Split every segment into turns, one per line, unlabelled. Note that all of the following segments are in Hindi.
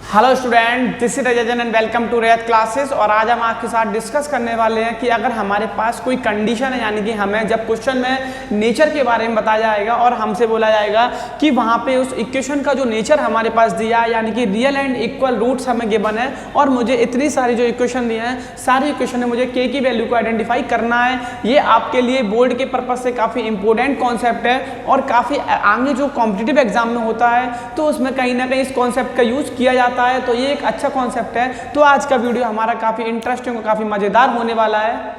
Hello student, this is Rajan and welcome to Rait classes. और आज हम आपके साथ डिस्कस करने वाले हैं कि अगर हमारे पास कोई कंडीशन है, यानी कि हमें जब क्वेश्चन में नेचर के बारे में बताया जाएगा और हमसे बोला जाएगा कि वहाँ पे उस इक्वेशन का जो नेचर हमारे पास दिया है, यानी कि रियल एंड इक्वल रूट्स हमें गिवन है और मुझे इतनी सारी जो इक्वेशन दिए हैं, सारी इक्वेशन में मुझे के की वैल्यू को आइडेंटिफाई करना है। ये आपके लिए बोर्ड के पर्पज से काफ़ी इंपॉर्टेंट कॉन्सेप्ट है और काफ़ी आगे जो कॉम्पिटिटिव एग्जाम में होता है तो उसमें कहीं ना कहीं इस कॉन्सेप्ट का यूज किया जाता है। तो ये एक अच्छा कॉन्सेप्ट है। तो आज का वीडियो हमारा काफी इंटरेस्टिंग और काफी मजेदार होने वाला है।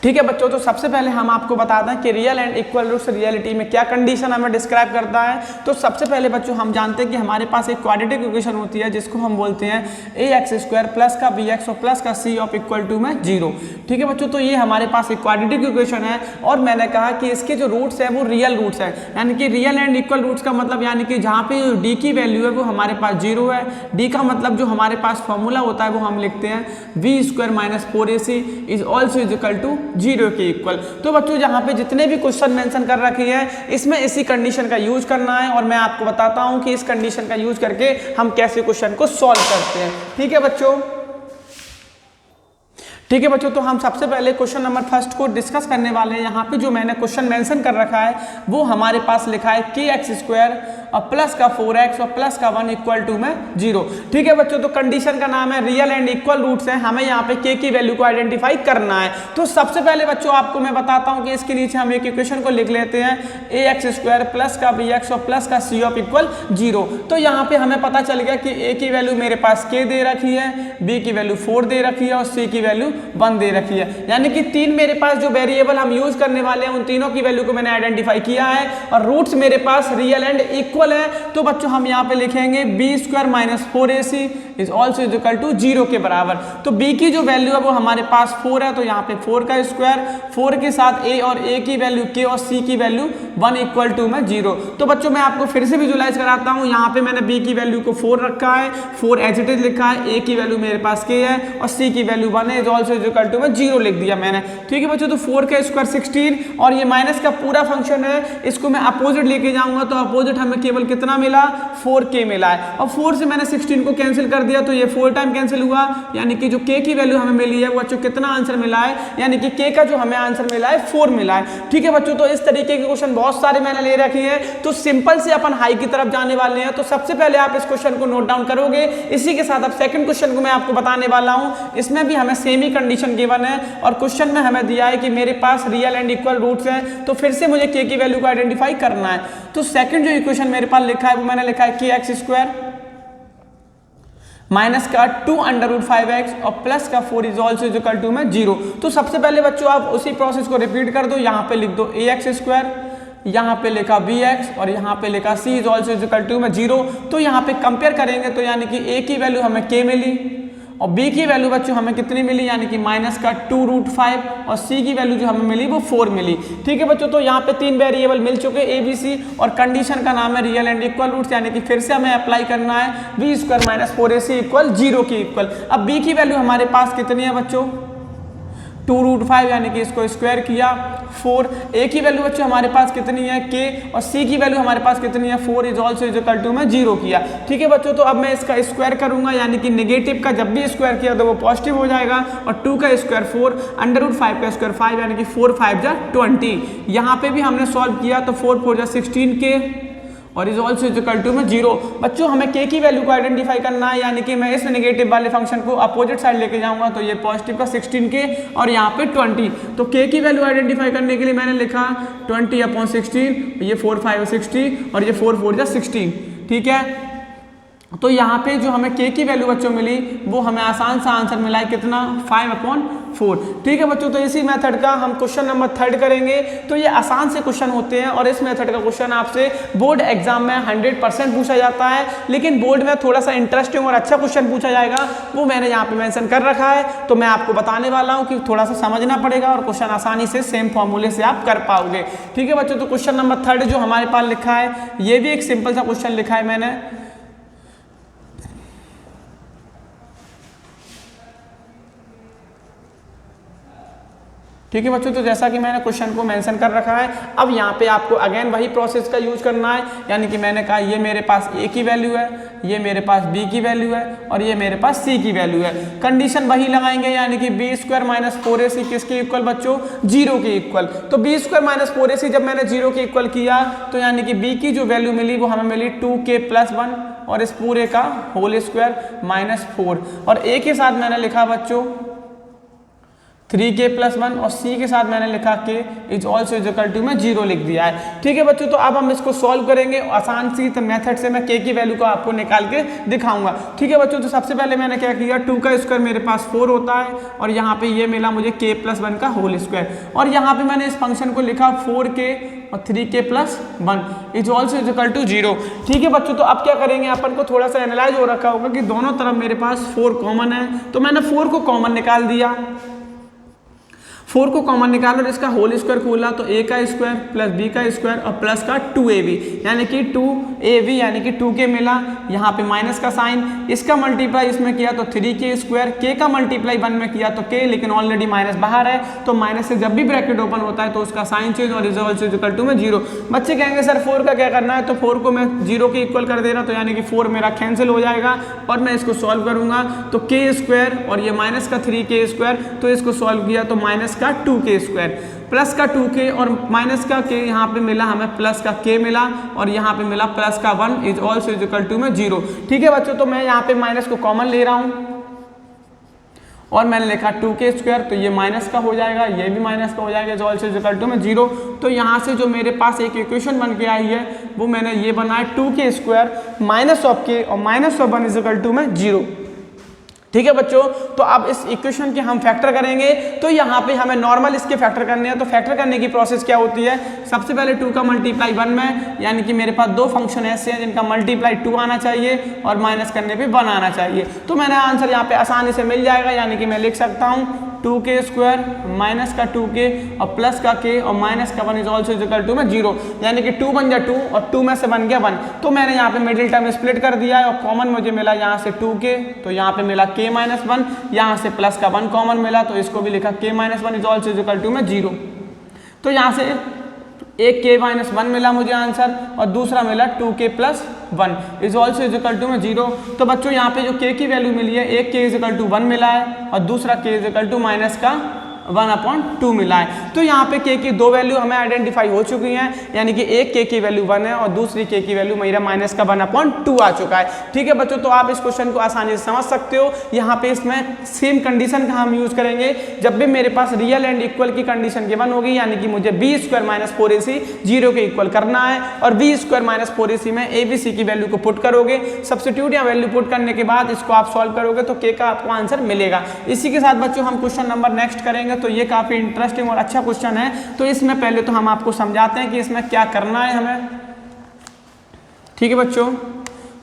ठीक है बच्चों, तो सबसे पहले हम आपको बताते हैं कि real and equal roots reality में क्या कंडीशन हमें डिस्क्राइब करता है। तो सबसे पहले बच्चों हम जानते हैं कि हमारे पास एक क्वाड्रेटिक इक्वेशन होती है जिसको हम बोलते हैं ax² प्लस का bx और प्लस का c ऑफ इक्वल टू में 0। ठीक है बच्चों, तो ये हमारे पास एक क्वाड्रेटिक इक्वेशन है और मैंने कहा कि इसके जो रूट्स है वो रियल रूट्स है, यानी कि रियल एंड इक्वल रूट्स का मतलब यानी कि जहाँ पे d की वैल्यू है वो हमारे पास 0 है। d का मतलब जो हमारे पास फॉर्मूला होता है वो हम लिखते हैं v² - 4ac is also is equal to 0 के इक्वल। तो बच्चों यहाँ पे जितने भी क्वेश्चन मेंशन कर रखी है इसमें इसी कंडीशन का यूज करना है और मैं आपको बताता हूं कि इस कंडीशन का यूज करके हम कैसे क्वेश्चन को सॉल्व करते हैं। ठीक है बच्चों, ठीक है बच्चों, तो हम सबसे पहले क्वेश्चन नंबर फर्स्ट को डिस्कस करने वाले हैं। यहाँ पे जो मैंने क्वेश्चन मेंशन कर रखा है वो हमारे पास लिखा है kx² और प्लस का 4x और प्लस का 1 इक्वल टू में 0। ठीक है बच्चों, तो कंडीशन का नाम है रियल एंड इक्वल रूट्स है। हमें यहाँ पे k की वैल्यू को आइडेंटिफाई करना है। तो सबसे पहले बच्चों आपको मैं बताता हूँ कि इसके नीचे हम एक इक्वेशन को लिख लेते हैं ax² प्लस का bx और प्लस का c ऑफ इक्वल 0। तो यहाँ पे हमें पता चल गया कि a की वैल्यू मेरे पास k दे रखी है, b की वैल्यू 4 दे रखी है और c की वैल्यू 1 दे रखी है। यानी कि तीन मेरे पास जो वेरिएबल हम यूज करने वाले हैं उन तीनों की वैल्यू को मैंने आइडेंटिफाई किया है और रूट्स मेरे पास रियल एंड इक्वल है। तो बच्चों हम यहाँ पे लिखेंगे b² - 4ac is also is equal to 0 के बराबर। तो b की जो वैल्यू है वो हमारे पास 4 है, तो यहाँ पे 4 का स्क्वायर, 4 के साथ a और a की वैल्यू k और c की वैल्यू 1 इक्वल टू में 0। तो बच्चों मैं आपको फिर से विजुलाइज कराता हूँ। यहाँ पे मैंने b की वैल्यू को 4 रखा है, 4 एज इट इज लिखा है, a की वैल्यू मेरे पास k है और c की वैल्यू 1 है, is also is equal to में 0 लिख दिया मैंने। ठीक है बच्चों, तो 4 का स्क्वायर 16 और ये माइनस का पूरा फंक्शन है, इसको मैं अपोजिट लेके जाऊंगा तो अपोजिट हमें केवल कितना मिला, 4k मिला है। और 4 से मैंने 16 को कैंसिल कर दिया तो ये 4 टाइम कैंसिल हुआ, यानी कि जो k की वैल्यू हमें मिली है वो बच्चों कितना आंसर मिला है, यानी कि k का जो हमें आंसर मिला है 4 मिला है। ठीक है बच्चों, तो इस तरीके के क्वेश्चन बहुत सारे मैंने ले रखे हैं। तो सिंपल से अपन हाई की तरफ जाने वाले हैं। तो सबसे पहले आप इस क्वेश्चन को नोट डाउन करोगे। इसी के साथ अब सेकंड क्वेश्चन को मैं आपको बताने वाला हूं। इसमें भी हमें सेम ही कंडीशन गिवन है और क्वेश्चन में हमें दिया है कि मेरे पास रियल एंड इक्वल रूट्स हैं। तो फिर से मुझे k की वैल्यू को आइडेंटिफाई करना है। तो सेकंड जो इक्वेशन मेरे पास लिखा है वो मैंने लिखा है kx² माइनस का 2√5x और प्लस का 4 इज ऑल्सो इक्वल टू में 0। तो सबसे पहले बच्चों आप उसी प्रोसेस को रिपीट कर दो। यहाँ पे लिख दो ax², यहाँ पे लिखा bx और यहाँ पे लिखा c is also equal to में 0। तो यहाँ पे कंपेयर करेंगे तो यानी कि a की वैल्यू हमें k मिली और b की वैल्यू बच्चों हमें कितनी मिली, यानी कि माइनस का 2√5 और c की वैल्यू जो हमें मिली वो 4 मिली। ठीक है बच्चों, तो यहाँ पे तीन वेरिएबल मिल चुके a b c और कंडीशन का नाम है रियल एंड इक्वल रूट्स, यानी कि फिर से हमें अप्लाई करना है b² - 4ac इक्वल 0 के इक्वल। अब b की वैल्यू हमारे पास कितनी है बच्चों, 2√5, यानी कि इसको स्क्वायर किया 4। a की वैल्यू बच्चों हमारे पास कितनी है k और c की वैल्यू हमारे पास कितनी है 4 इज ऑल्सो इक्वल टू में 0 किया। ठीक है बच्चों, तो अब मैं इसका स्क्वायर करूंगा, यानी कि नेगेटिव का जब भी स्क्वायर किया तो वो पॉजिटिव हो जाएगा और 2 का स्क्वायर 4, √5 का स्क्वायर 5, यानी कि 4 5 जा 20। यहाँ पे भी हमने सॉल्व किया तो 4 4 जा 16k और इज ऑल्सो इक्वल टू में 0। बच्चों हमें k की वैल्यू को आइडेंटिफाई करना है, यानी कि मैं इस नेगेटिव वाले फंक्शन को अपोजिट साइड लेके जाऊंगा तो ये पॉजिटिव का 16k और यहाँ पे 20। तो k की वैल्यू आइडेंटिफाई करने के लिए मैंने लिखा 20/16, ये 4 5 60 और ये 4 4 जा 16। ठीक है, तो यहाँ पे जो हमें k की वैल्यू बच्चों मिली वो हमें आसान सा आंसर मिला है कितना, 5/4। ठीक है बच्चों, तो इसी मेथड का हम क्वेश्चन नंबर 3 करेंगे। तो ये आसान से क्वेश्चन होते हैं और इस मेथड का क्वेश्चन आपसे बोर्ड एग्जाम में 100% पूछा जाता है, लेकिन बोर्ड में थोड़ा सा इंटरेस्टिंग और अच्छा क्वेश्चन पूछा जाएगा वो मैंने यहाँ पे मेंशन कर रखा है। तो मैं आपको बताने वाला हूँ कि थोड़ा सा समझना पड़ेगा और क्वेश्चन आसानी से सेम फॉर्मूले से आप कर पाओगे। ठीक है बच्चों, तो क्वेश्चन नंबर 3 जो हमारे पास लिखा है ये भी एक सिंपल सा क्वेश्चन लिखा है मैंने। ठीक है बच्चों, तो जैसा कि मैंने क्वेश्चन को मेंशन कर रखा है, अब यहाँ पे आपको अगेन वही प्रोसेस का यूज करना है। यानी कि मैंने कहा ये मेरे पास ए की वैल्यू है, ये मेरे पास बी की वैल्यू है और ये मेरे पास सी की वैल्यू है। कंडीशन वही लगाएंगे, यानी कि बी स्क्वायर माइनस 4ac किसके इक्वल बच्चों, 0 के इक्वल। तो बी स्क्वायर माइनस 4ac जब मैंने 0 के इक्वल किया तो यानी कि बी की जो वैल्यू मिली वो हमें मिली 2k + 1 और इस पूरे का होल स्क्वायर -4 और ए के साथ मैंने लिखा बच्चों 3k + 1 और c के साथ मैंने लिखा k is also equal to में 0 लिख दिया है। ठीक है बच्चों, तो अब हम इसको सॉल्व करेंगे आसान सी मेथड से। मैं k की वैल्यू को आपको निकाल के दिखाऊंगा। ठीक है बच्चों, तो सबसे पहले मैंने क्या किया, 2 का स्क्वायर मेरे पास 4 होता है और यहाँ पे ये मिला मुझे k + 1 का होल स्क्वायर और यहाँ पे मैंने इस फंक्शन को लिखा 4k और 3k + 1 is also equal to 0। ठीक है बच्चों, तो अब क्या करेंगे, अपन को थोड़ा सा एनालाइज हो रखा होगा कि दोनों तरफ मेरे पास 4 कॉमन है, तो मैंने 4 को कॉमन निकाल दिया। 4 को कॉमन निकालो और इसका होल स्क्वायर खोला तो a का स्क्वायर प्लस b का स्क्वायर और प्लस का 2ab यानी कि 2ab यानी कि 2k मिला। यहाँ पे माइनस का साइन, इसका मल्टीप्लाई इसमें किया तो 3k स्क्वायर, k का मल्टीप्लाई 1 में किया तो k, लेकिन ऑलरेडी माइनस बाहर है तो माइनस से जब भी ब्रैकेट ओपन होता है तो उसका साइन चेंज और इज ऑल्सो इक्वल टू में 0। बच्चे कहेंगे सर 4 का क्या करना है, तो 4 को मैं 0 के इक्वल कर दे रहा, तो यानी कि 4 मेरा कैंसिल हो जाएगा और मैं इसको सॉल्व करूंगा तो k स्क्वायर और ये माइनस का 3k स्क्वायर, तो इसको सॉल्व किया तो माइनस का 2k स्क्वायर प्लस का 2k और माइनस का k, यहाँ पे मिला हमें प्लस का k मिला और यहाँ पे मिला प्लस का 1 इज ऑल्सो इक्वल टू में 0। ठीक है बच्चों, तो मैं यहाँ पे माइनस को कॉमन ले रहा हूँ और मैंने लिखा 2k स्क्वायर, तो ये माइनस का हो जाएगा, ये भी माइनस का हो जाएगा, इज ऑल्सो इक्वल टू में 0। तो यहाँ से जो मेरे पास एक इक्वेशन बन के आई है वो मैंने ये बनाया 2k square minus of k और minus of 1 is equal to में 0। ठीक है बच्चों, तो अब इस इक्वेशन के हम फैक्टर करेंगे, तो यहाँ पे हमें नॉर्मल इसके फैक्टर करने हैं। तो फैक्टर करने की प्रोसेस क्या होती है, सबसे पहले 2 का मल्टीप्लाई 1 में, यानी कि मेरे पास 2 फंक्शन ऐसे हैं जिनका मल्टीप्लाई 2 आना चाहिए और माइनस करने पे 1 आना चाहिए। तो मैंने आंसर यहाँ पे आसानी से मिल जाएगा, यानी कि मैं लिख सकता हूँ 2k स्क्वायर माइनस का 2k और प्लस का k और माइनस का 1 इज ऑल्सो इक्वल टू में 0, यानी कि 2 बन गया 2 और 2 में से बन गया 1। तो मैंने यहाँ पे मिडिल टर्म स्प्लिट कर दिया है और कॉमन मुझे मिला यहाँ से 2k, तो यहाँ पे मिला k - 1, यहाँ से प्लस का 1 कॉमन मिला तो इसको भी लिखा k - 1 is also equal to में 0। तो यहाँ से एक k - 1 मिला मुझे आंसर और दूसरा मिला 2k + 1 is also equal to में 0। तो बच्चों यहाँ पे जो k की वैल्यू मिली है, एक k इक्वल टू 1 मिला है और दूसरा k इक्वल टू माइनस का 1/2 मिला है। तो यहाँ पे k की 2 वैल्यू हमें आइडेंटिफाई हो चुकी हैं, यानी कि एक k की वैल्यू 1 है और दूसरी k की वैल्यू मेरा माइनस का 1/2 आ चुका है। ठीक है बच्चों, तो आप इस क्वेश्चन को आसानी से समझ सकते हो। यहाँ पे इसमें सेम कंडीशन का हम यूज करेंगे, जब भी मेरे पास रियल एंड इक्वल की कंडीशन गिवन होगी, यानी कि मुझे b स्क्वायर - 4ac 0 के इक्वल करना है और b स्क्वायर - 4ac में abc की वैल्यू को पुट करोगे, सब्स्टिट्यूट या वैल्यू पुट करने के बाद इसको आप सॉल्व करोगे तो k का आपको आंसर मिलेगा। इसी के साथ बच्चों हम क्वेश्चन नंबर नेक्स्ट करेंगे, तो ये काफी इंटरेस्टिंग और अच्छा क्वेश्चन है। तो इसमें पहले तो हम आपको समझाते हैं कि इसमें क्या करना है हमें। ठीक है बच्चों,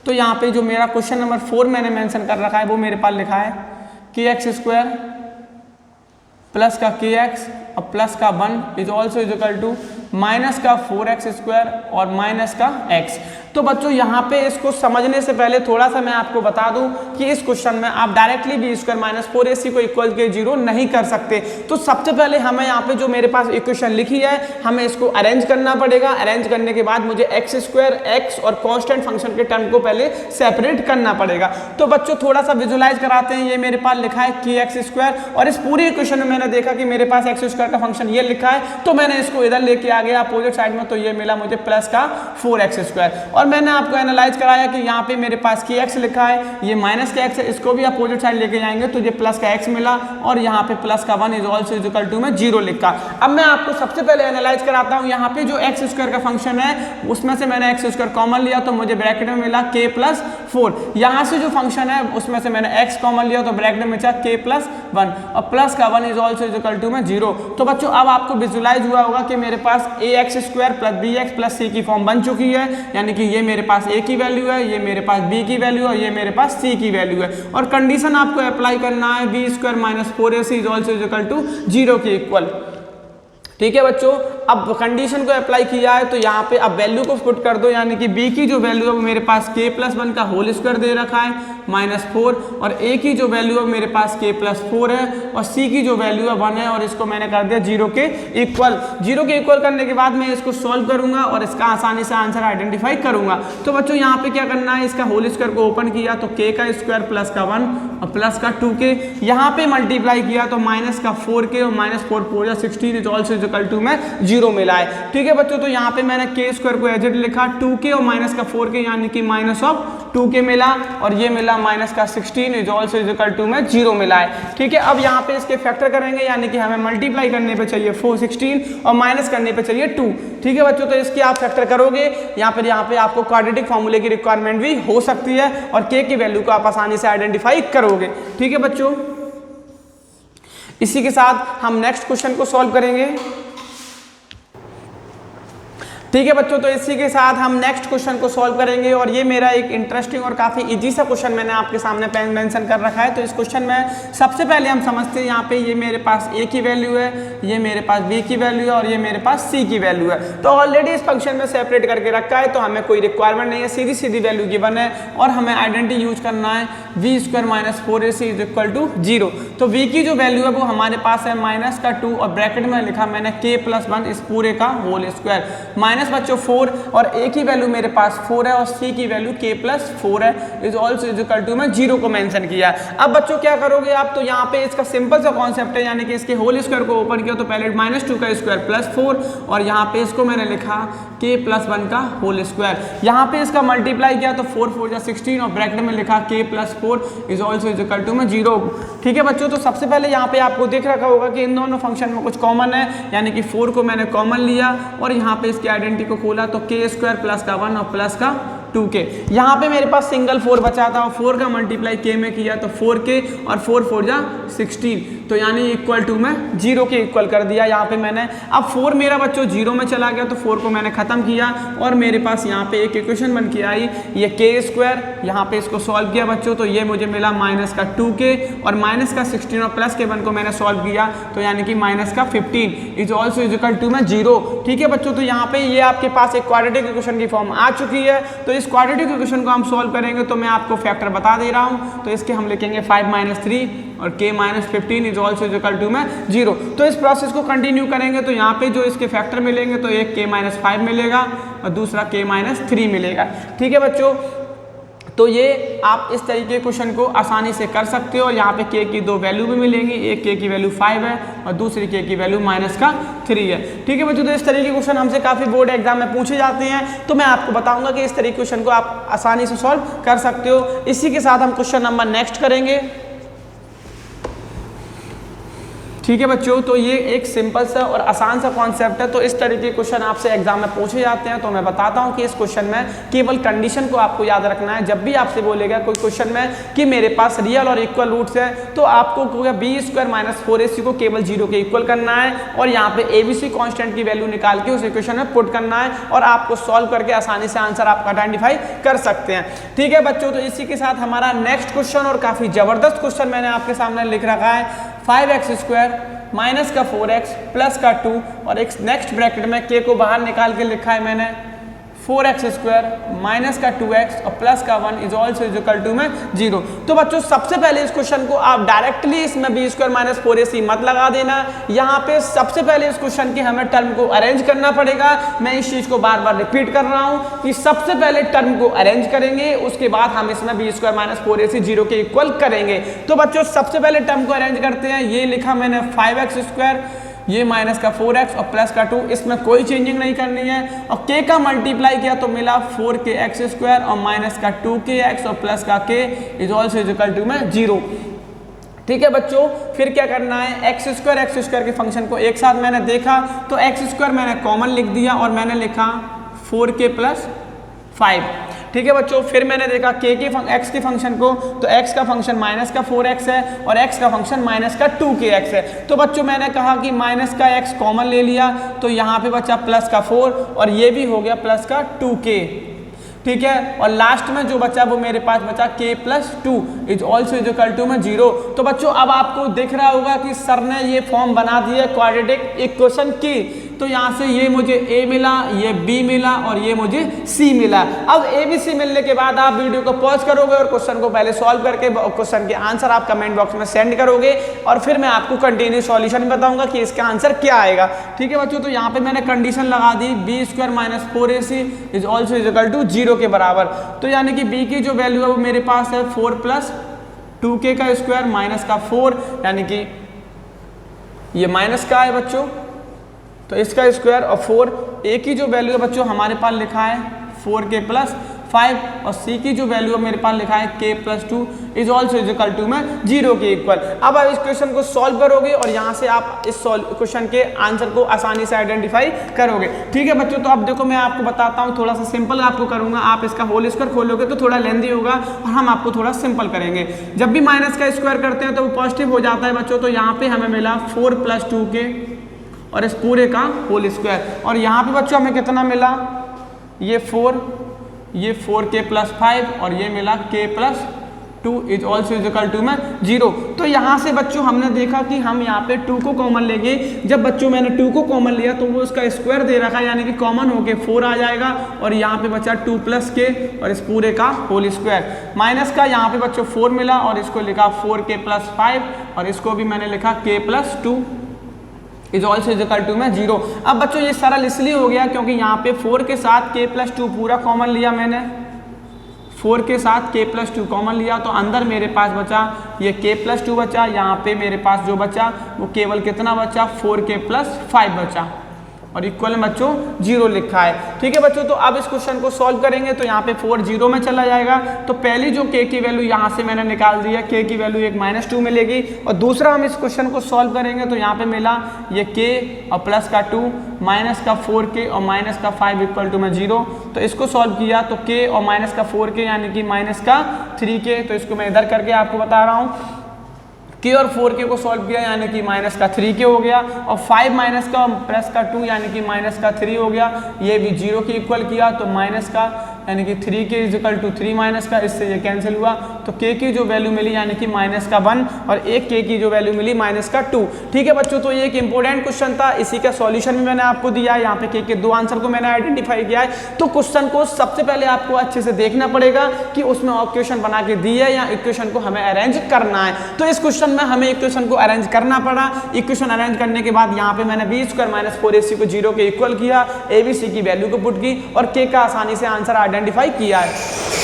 तो यहाँ पे जो मेरा क्वेश्चन नंबर 4 मैंने मेंशन कर रखा है वो मेरे पास लिखा है kx स्क्वायर प्लस का kx और प्लस का 1 is also equal to minus का 4x स्क्वायर और माइनस का x। तो बच्चों यहाँ पे इसको समझने से पहले थोड़ा सा मैं आपको बता दूं कि इस क्वेश्चन में आप डायरेक्टली b स्क्वायर - 4ac को इक्वल के 0 नहीं कर सकते। तो सबसे पहले हमें यहाँ पे जो मेरे पास इक्वेशन लिखी है हमें इसको अरेंज करना पड़ेगा। अरेंज करने के बाद मुझे x स्क्वायर x और कांस्टेंट फंक्शन के टर्म को पहले सेपरेट करना पड़ेगा। तो बच्चों थोड़ा सा विजुलाइज कराते हैं। ये मेरे पास लिखा है kx स्क्वायर और इस पूरे इक्वेशन में मैंने देखा कि मेरे पास x स्क्वायर का फंक्शन ये लिखा है, तो मैंने इसको इधर लेके आ गया अपोजिट साइड में, तो ये मिला मुझे प्लस का 4x स्क्वायर। और मैंने आपको एनालाइज कराया कि यहाँ पे मेरे पास kx लिखा है, ये माइनस का x है, इसको भी अपोजिट साइड लेके जाएंगे तो ये प्लस का x मिला और यहाँ पे प्लस का 1 इज ऑल्सो इक्वल टू में 0 लिखा। अब मैं आपको सबसे पहले एनालाइज कराता हूँ। यहाँ पे जो x स्क्वायर का फंक्शन है उसमें से मैंने x स्क्वायर कॉमन लिया तो मुझे ब्रैकेट में मिला k + 4। यहाँ से जो फंक्शन है उसमें से मैंने x कॉमन लिया तो ब्रैकेट में मिला k + 1 और प्लस का 1 इज ऑल्सो इक्वल टू में 0। तो बच्चों अब आपको विजुलाइज हुआ होगा कि मेरे पास ax square plus bx plus c की फॉर्म बन चुकी है, यानी कि ये मेरे पास a की वैल्यू है, ये मेरे पास b की वैल्यू है, ये मेरे पास c की वैल्यू है। और कंडीशन आपको अप्लाई करना है b square - 4ac is also equal to 0 के इक्वल। ठीक है बच्चों, अब कंडीशन को अप्लाई किया है तो यहाँ पे अब वैल्यू को पुट कर दो, यानी कि b की जो वैल्यू है वो मेरे पास k+1 का होल स्क्वायर दे रखा है -4, और a की जो वैल्यू है मेरे पास k+4 है, और c की जो वैल्यू है 1 है, और इसको मैंने कर दिया 0 के इक्वल। 0 के इक्वल करने के बाद मैं इसको सॉल्व करूंगा और इसका आसानी से आंसर आइडेंटिफाई करूंगा। तो बच्चों यहाँ पे क्या करना है, इसका होल स्क्वायर को ओपन किया तो k का स्क्वायर प्लस का 1 और प्लस का 2k, यहाँ पे मल्टीप्लाई किया तो माइनस का 4k और -4 4 या 16 इज ऑल्सो इक्वल टू में 0 मिला है। ठीक है बच्चों, तो यहाँ पे मैंने k स्क्वायर को एज इट लिखा, 2k और माइनस का 4k यानी कि -2k मिला, और ये मिला माइनस का 16 इज ऑल्सो इक्वल टू में 0 मिला है। ठीक है, अब यहाँ पे इसके फैक्टर करेंगे, यानी कि हमें मल्टीप्लाई करने पे चाहिए 416 और माइनस करने पे चाहिए 2। ठीक है बच्चों, तो इसकी आप फैक्टर करोगे, यहाँ पे आपको क्वाड्रेटिक फॉर्मूले की रिक्वायरमेंट भी हो सकती है, और k की वैल्यू को आप आसानी से आइडेंटिफाई करोगे। ठीक है बच्चों, इसी के साथ हम नेक्स्ट क्वेश्चन को सॉल्व करेंगे। ठीक है बच्चों, तो इसी के साथ हम नेक्स्ट क्वेश्चन को सॉल्व करेंगे, और ये मेरा एक इंटरेस्टिंग और काफ़ी इजी सा क्वेश्चन मैंने आपके सामने मेंशन कर रखा है। तो इस क्वेश्चन में सबसे पहले हम समझते हैं, यहाँ पे ये मेरे पास a की वैल्यू है, ये मेरे पास b की वैल्यू है, और ये मेरे पास c की वैल्यू है। तो ऑलरेडी इस फंक्शन में सेपरेट करके रखा है, तो हमें कोई रिक्वायरमेंट नहीं है, सीधी सीधी वैल्यू गिवन है, और हमें आइडेंटिटी यूज करना है v² - 4ac is equal to 0। तो v की जो वैल्यू है वो हमारे पास है -2, और ब्रैकेट में लिखा मैंने k+1 इस पूरे का होल स्क्वायर, माइनस बच्चों 4, और a की वैल्यू मेरे पास 4 है, और c की वैल्यू k+4 है, इज ऑल्सो इक्वल टू में 0 को मेंशन किया। अब बच्चों क्या करोगे आप, तो यहाँ पे इसका सिंपल सा कॉन्सेप्ट है, यानी कि इसके होल स्क्वायर को ओपन किया तो पहले -2 का स्क्वायर +4, और यहाँ पे इसको मैंने लिखा k+1 का होल स्क्वायर, यहाँ पे इसका मल्टीप्लाई किया तो 4 4 या 16, और ब्रैकेट में लिखा k+4 is also equal to में 0। ठीक है बच्चों, तो सबसे पहले यहाँ पे आपको देख रखा होगा कि इन दोनों फंक्शन में कुछ कॉमन है, यानी कि 4 को मैंने कॉमन लिया, और यहाँ पे इसकी आइडेंटिटी को खोला तो k² प्लस का 1 और प्लस का 2k। यहाँ पे मेरे पास सिंगल 4 बचा था, और 4 का मल्टीप्लाई k में किया तो 4k, और 4 4 जा 16, तो यानी इक्वल टू में 0 के इक्वल कर दिया यहाँ पे मैंने। अब 4 मेरा बच्चों 0 में चला गया, तो 4 को मैंने खत्म किया, और मेरे पास यहाँ पे एक इक्वेशन बन के आई, ये k², यहाँ पे इसको सॉल्व किया बच्चों, तो ये मुझे मिला -2k, और -16 और प्लस के 1 को मैंने सॉल्व किया, तो यानी कि -15 इज ऑल्सो इक्वल टू में 0। ठीक है बच्चों, तो यहाँ पे ये आपके पास एक क्वाड्रेटिक इक्वेशन की फॉर्म आ चुकी है। तो इस क्वाड्रेटिक इक्वेशन को हम सॉल्व करेंगे, तो मैं आपको फैक्टर बता दे रहा हूँ, तो इसके हम लिखेंगे 5 - 3 और k - 15 is also equal to में 0। तो इस प्रोसेस को कंटिन्यू करेंगे, तो यहाँ पे जो इसके फैक्टर मिलेंगे, तो एक k - 5 मिलेगा और दूसरा k - 3 मिलेगा। ठीक है बच्चों, तो ये आप इस तरीके के क्वेश्चन को आसानी से कर सकते हो, और यहाँ पे k की 2 वैल्यू भी मिलेंगी, एक k की वैल्यू 5 है और दूसरी k की वैल्यू -3 है। ठीक है बच्चों, तो इस तरीके के क्वेश्चन हमसे काफ़ी बोर्ड एग्जाम में पूछे जाते हैं, तो मैं आपको बताऊंगा कि इस तरीके के क्वेश्चन को आप आसानी से सॉल्व कर सकते हो। इसी के साथ हम क्वेश्चन नंबर नेक्स्ट करेंगे। ठीक है बच्चों, तो ये एक सिंपल सा और आसान सा कॉन्सेप्ट है। तो इस तरीके के क्वेश्चन आपसे एग्जाम में पूछे जाते हैं, तो मैं बताता हूँ कि इस क्वेश्चन में केवल कंडीशन को आपको याद रखना है। जब भी आपसे बोलेगा कोई क्वेश्चन में कि मेरे पास रियल और इक्वल रूट्स है, तो आपको b² - 4ac को केवल 0 के इक्वल करना है, और यहाँ पे abc कांस्टेंट की वैल्यू निकाल के उस इक्वेशन में पुट करना है, और आपको सॉल्व करके आसानी से आंसर आपका आइडेंटिफाई कर सकते हैं। ठीक है बच्चों, तो इसी के साथ हमारा नेक्स्ट क्वेश्चन, और काफ़ी जबरदस्त क्वेश्चन मैंने आपके सामने लिख रखा है, 5x² माइनस का 4x प्लस का 2, और एक नेक्स्ट ब्रैकेट में k को बाहर निकाल के लिखा है मैंने 4x² माइनस का 2x और प्लस का 1 इज ऑल्सो इक्वल टू में 0। तो बच्चों सबसे पहले इस क्वेश्चन को आप डायरेक्टली इसमें b² - 4ac मत लगा देना, यहाँ पे सबसे पहले इस क्वेश्चन की हमें टर्म को अरेंज करना पड़ेगा। मैं इस चीज को बार बार रिपीट कर रहा हूँ कि सबसे पहले टर्म को अरेंज करेंगे, उसके बाद हम इसमें b² - 4ac 0 के इक्वल करेंगे। तो बच्चों सबसे पहले टर्म को अरेंज करते हैं। ये लिखा मैंने 5x², ये माइनस का 4x और प्लस का 2, इसमें कोई चेंजिंग नहीं करनी है, और k का मल्टीप्लाई किया तो मिला 4kx² और माइनस का 2kx और प्लस का k is also equal to में 0। ठीक है बच्चों, फिर क्या करना है, x² के फंक्शन को एक साथ मैंने देखा, तो x² मैंने कॉमन लिख दिया, और मैंने लिखा 4k + 5। ठीक है बच्चों, फिर मैंने देखा x के फंक्शन को, तो x का फंक्शन माइनस का 4x है, और x का फंक्शन माइनस का 2kx है। तो बच्चों मैंने कहा कि माइनस का x कॉमन ले लिया, तो यहाँ पे बचा प्लस का 4, और ये भी हो गया प्लस का 2k। ठीक है। और लास्ट में जो बचा वो मेरे पास बचा k plus 2 is also is equal to में 0। तो बच्चों अब आपको दिख रहा होगा कि सर ने ये फॉर्म बना दिया क्वाड्रेटिक इक्वेशन की। तो यहाँ से ये मुझे a मिला, ये b मिला और ये मुझे c मिला। अब a b c मिलने के बाद आप वीडियो को पॉज करोगे और क्वेश्चन को पहले सॉल्व करके क्वेश्चन के आंसर आप कमेंट बॉक्स में सेंड करोगे और फिर मैं आपको कंटिन्यू सॉल्यूशन बताऊंगा कि इसका आंसर क्या आएगा। ठीक है बच्चों, तो यहाँ पे मैंने कंडीशन लगा दी b square minus 4ac is also is equal to 0 के बराबर। तो यानी कि b की जो वैल्यू है वो मेरे पास है 4 प्लस 2k का स्क्वायर माइनस का 4, यानी कि ये माइनस का है बच्चों, तो इसका स्क्वायर और 4। a की जो वैल्यू है बच्चों हमारे पास लिखा है 4k प्लस 5 और c की जो वैल्यू है मेरे पास लिखा है k plus 2 is also is equal to में 0 के इक्वल। अब आप इस क्वेश्चन को सॉल्व करोगे और यहाँ से आप इस क्वेश्चन के आंसर को आसानी से आइडेंटिफाई करोगे। ठीक है बच्चों, तो अब देखो मैं आपको बताता हूँ, थोड़ा सा सिंपल आपको करूँगा। आप इसका होल स्क्वायर खोलोगे तो थोड़ा लेंदी होगा और हम आपको थोड़ा सिंपल करेंगे। जब भी माइनस का स्क्वायर करते हैं तो वो पॉजिटिव हो जाता है बच्चों। तो यहाँ पे हमें मिला 4 प्लस 2k और इस पूरे का होल स्क्वायर, और यहाँ पे बच्चों हमें कितना मिला, ये 4, ये 4k प्लस 5 और ये मिला k plus 2 is also is equal to में 0। तो यहाँ से बच्चों हमने देखा कि हम यहाँ पे 2 को कॉमन लेंगे। जब बच्चों मैंने 2 को कॉमन लिया तो वो उसका स्क्वायर दे रखा है, यानी कि कॉमन होके 4 आ जाएगा और यहाँ पे बचा 2 प्लस k और इस पूरे का होल स्क्वायर। माइनस का यहाँ पे बच्चों 4 मिला और इसको लिखा 4k प्लस 5 और इसको भी मैंने लिखा k plus 2 is also is equal to में 0। अब बच्चों ये सरल इसलिए हो गया क्योंकि यहाँ पे 4 के साथ k प्लस 2 पूरा कॉमन लिया मैंने, 4 के साथ k प्लस 2 कॉमन लिया तो अंदर मेरे पास बचा ये k प्लस 2 बचा। यहाँ पे मेरे पास जो बचा वो केवल कितना बचा, 4k प्लस 5 बचा और इक्वल में बच्चों 0 लिखा है। ठीक है बच्चों, तो अब इस क्वेश्चन को सॉल्व करेंगे तो यहाँ पे 4 0 में चला जाएगा। तो पहली जो k की वैल्यू यहाँ से मैंने निकाल दी है, k की वैल्यू एक -2 मिलेगी। और दूसरा हम इस क्वेश्चन को सॉल्व करेंगे तो यहाँ पे मिला ये k और प्लस का 2 माइनस का 4k और माइनस का 5 इक्वल टू में 0। तो इसको सॉल्व किया तो k और माइनस का 4k यानी कि माइनस का 3k, तो इसको मैं इधर करके आपको बता रहा हूँ। k और 4k को सॉल्व किया यानी कि माइनस का 3k हो गया और 5 माइनस का प्लस का 2 यानी कि माइनस का 3 हो गया। ये भी 0 के इक्वल किया तो माइनस का यानी कि 3k is equal to 3 minus का, इससे ये कैंसिल हुआ। तो k की जो वैल्यू मिली यानी कि माइनस का 1 और एक k की जो वैल्यू मिली माइनस का 2। ठीक है बच्चों, तो ये एक इंपॉर्टेंट क्वेश्चन था, इसी का सॉल्यूशन भी मैंने आपको दिया है। यहाँ पे k के 2 आंसर को मैंने आइडेंटिफाई किया है। तो क्वेश्चन को सबसे पहले आपको अच्छे से देखना पड़ेगा कि उसमें इक्वेशन बना के दी है या इक्वेशन को हमें अरेंज करना है। तो इस क्वेश्चन में हमें इक्वेशन को अरेंज करना पड़ा। इक्वेशन अरेंज करने के बाद यहाँ पे मैंने b स्क्वायर माइनस 4ac को 0 के इक्वल किया, abc की वैल्यू को पुट की और k का आसानी से आंसर आइडेंटिफाई किया है।